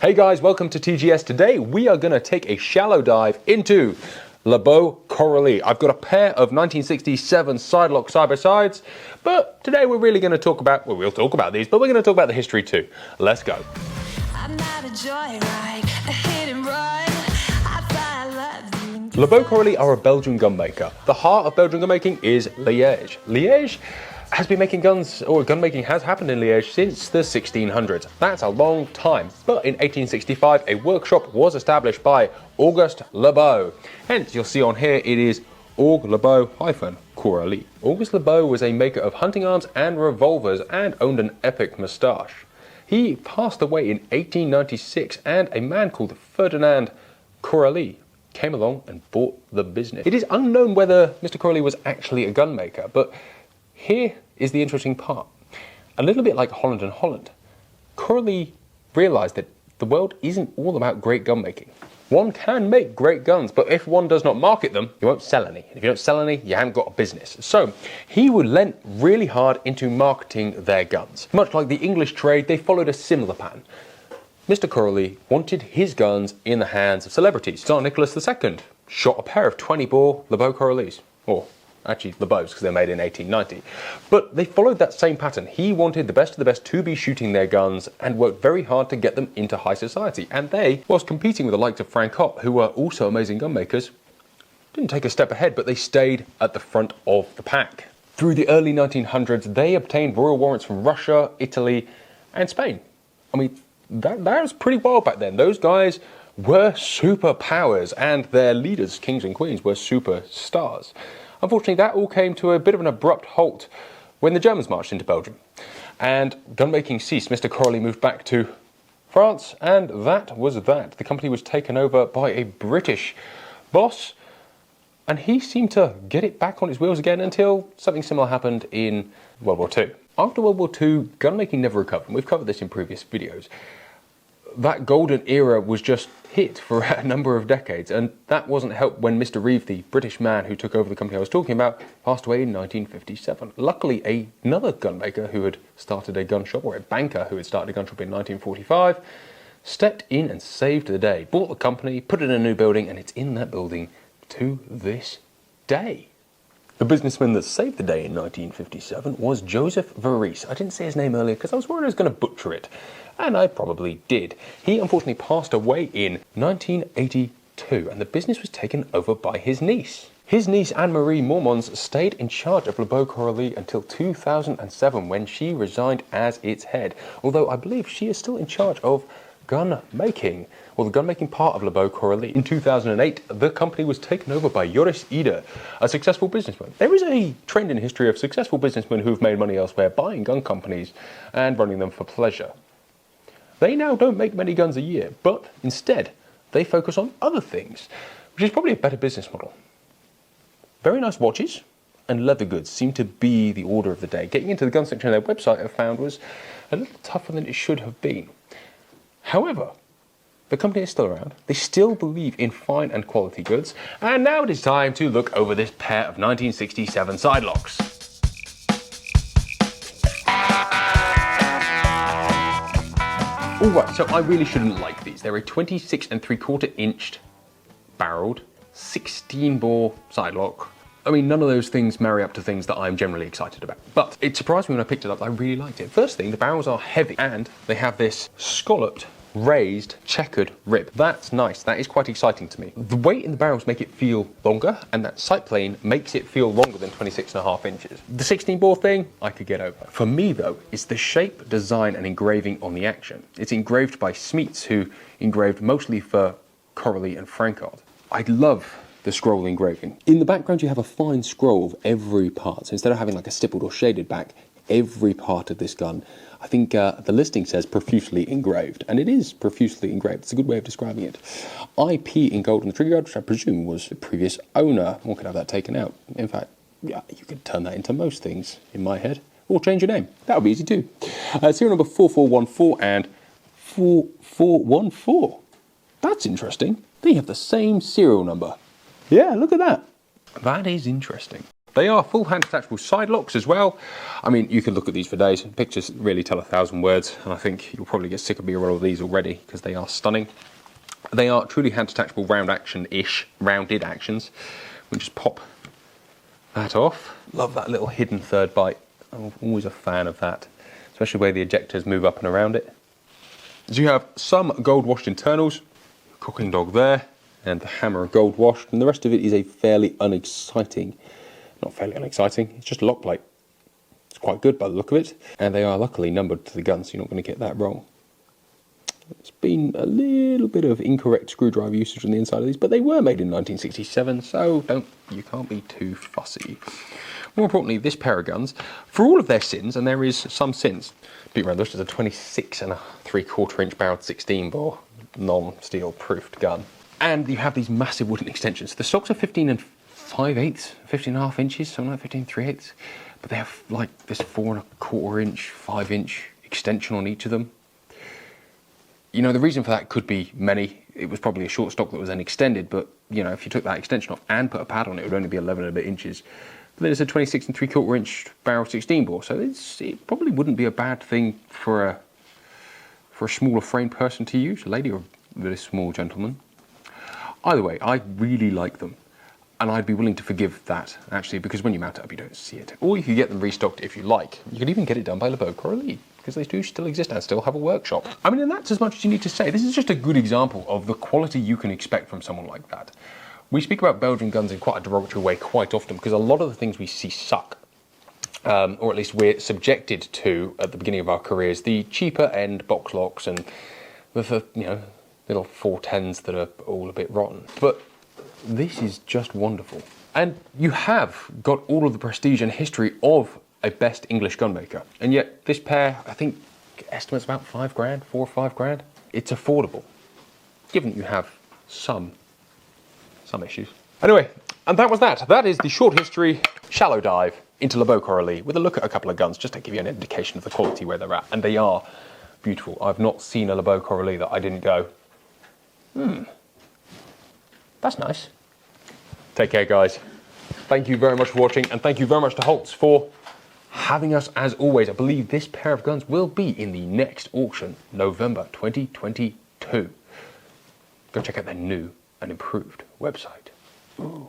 Hey guys, welcome to TGS. Today we are going to take a shallow dive into Lebeau Courally. I've got a pair of 1967 sidelock side-by-sides, but today we're really going to talk about, well, we'll talk about these, but we're going to talk about the history too. Let's go. I'm not a joyride, a hit and run. Lebeau Courally are a Belgian gun maker. The heart of Belgian gun making is Liège. Liège has been making guns, or gun making has happened in Liège since the 1600s. That's a long time. But in 1865, a workshop was established by Auguste Lebeau. Hence, you'll see on here, it is Aug Lebeau Courally. Auguste Lebeau was a maker of hunting arms and revolvers and owned an epic moustache. He passed away in 1896, and a man called Ferdinand Courally came along and bought the business. It is unknown whether Mr. Courally was actually a gun maker, but here is the interesting part. A little bit like Holland and Holland, Courally realized that the world isn't all about great gun making. One can make great guns, but if one does not market them, you won't sell any. If you don't sell any, you haven't got a business. So he would lean really hard into marketing their guns. Much like the English trade, they followed a similar pattern. Mr. Courally wanted his guns in the hands of celebrities. Tsar Nicholas II shot a pair of 20-bore Lebeau Courallys, or actually Lebeaus, because they're made in 1890. But they followed that same pattern. He wanted the best of the best to be shooting their guns and worked very hard to get them into high society. And they, whilst competing with the likes of Frank Hopp, who were also amazing gun makers, didn't take a step ahead, but they stayed at the front of the pack. Through the early 1900s, they obtained royal warrants from Russia, Italy, and Spain. I mean, that was pretty wild back then. Those guys were superpowers, and their leaders, kings and queens, were superstars. Unfortunately, that all came to a bit of an abrupt halt when the Germans marched into Belgium. And gun-making ceased. Mr. Courally moved back to France, and that was that. The company was taken over by a British boss, and he seemed to get it back on its wheels again until something similar happened in World War II. After World War II, gun-making never recovered, and we've covered this in previous videos. That golden era was just hit for a number of decades, and that wasn't helped when Mr. Reeve, the British man who took over the company I was talking about, passed away in 1957. Luckily, another gun maker who had started a gun shop, or a banker who had started a gun shop in 1945, stepped in and saved the day, bought the company, put it in a new building, and it's in that building to this day. The businessman that saved the day in 1957 was Joseph Verrees. I didn't say his name earlier because I was worried I was going to butcher it, and I probably did. He unfortunately passed away in 1982, and the business was taken over by his niece. His niece, Anne-Marie Mormons, stayed in charge of Lebeau Courally until 2007, when she resigned as its head, although I believe she is still in charge of gun making, or the gun making part of Lebeau Courally. In 2008, the company was taken over by Joris Eder, a successful businessman. There is a trend in history of successful businessmen who've made money elsewhere buying gun companies and running them for pleasure. They now don't make many guns a year, but instead they focus on other things, which is probably a better business model. Very nice watches and leather goods seem to be the order of the day. Getting into the gun section of their website, I found, was a little tougher than it should have been. However, the company is still around, they still believe in fine and quality goods, and now it is time to look over this pair of 1967 sidelocks. Alright, so I really shouldn't like these. They're a 26 3/4 inch barreled 16-bore sidelock. I mean, none of those things marry up to things that I'm generally excited about. But it surprised me when I picked it up. I really liked it. First thing, the barrels are heavy, and they have this scalloped, raised, checkered rib. That's nice. That is quite exciting to me. The weight in the barrels make it feel longer, and that sight plane makes it feel longer than 26.5 inches. The 16-bore thing, I could get over. For me, though, it's the shape, design, and engraving on the action. It's engraved by Smeets, who engraved mostly for Courally and Francard. I love the scroll engraving. In the background, you have a fine scroll of every part. So instead of having like a stippled or shaded back, every part of this gun, I think the listing says profusely engraved, and it is profusely engraved. It's a good way of describing it. IP in gold on the trigger guard, which I presume was the previous owner. One could have that taken out. In fact, yeah, you could turn that into most things in my head, or change your name. That would be easy too. Serial number 4414 and 4414. That's interesting. They have the same serial number. Yeah, look at that. That is interesting. They are full hand detachable side locks as well. I mean, you can look at these for days. Pictures really tell 1,000 words, and I think you'll probably get sick of being all of these already because they are stunning. They are truly hand detachable rounded actions. We'll just pop that off. Love that little hidden third bite. I'm always a fan of that, especially where the ejectors move up and around it. So you have some gold washed internals, cooking dog there, and the hammer gold washed, and the rest of it is a fairly unexciting, not fairly unexciting, it's just a lock plate. It's quite good by the look of it, and they are luckily numbered to the gun, so you're not going to get that wrong. It's been a little bit of incorrect screwdriver usage on the inside of these, but they were made in 1967, so you can't be too fussy. More importantly, this pair of guns, for all of their sins, and there is some sins, beat around this is a 26.75" barreled 16 bore non-steel proofed gun. And you have these massive wooden extensions. The stocks are 15 5/8, 15.5 inches, something like 15 3/8, but they have like this 4 1/4 inch, 5 inch extension on each of them. You know, the reason for that could be many. It was probably a short stock that was then extended, but you know, if you took that extension off and put a pad on it, it would only be 11 and a bit inches. But then it's a 26 3/4 inch barrel 16 bore, so it probably wouldn't be a bad thing for a smaller frame person to use, a lady or a very small gentleman. Either way, I really like them, and I'd be willing to forgive that, actually, because when you mount it up, you don't see it. Or you can get them restocked if you like. You can even get it done by Lebeau Courally, because they do still exist and still have a workshop. I mean, and that's as much as you need to say. This is just a good example of the quality you can expect from someone like that. We speak about Belgian guns in quite a derogatory way quite often, because a lot of the things we see suck. Or at least we're subjected to at the beginning of our careers, the cheaper end box locks and the little 410s that are all a bit rotten. But this is just wonderful. And you have got all of the prestige and history of a best English gunmaker. And yet this pair, I think, estimates about 5 grand, 4 or 5 grand. It's affordable, given that you have some issues. Anyway, and that was that. That is the short history, shallow dive into Lebeau Courally with a look at a couple of guns, just to give you an indication of the quality where they're at. And they are beautiful. I've not seen a Lebeau Courally that I didn't go, that's nice. Take care, guys. Thank you very much for watching, and thank you very much to Holtz for having us as always. I believe this pair of guns will be in the next auction, November 2022. Go check out their new and improved website. Ooh.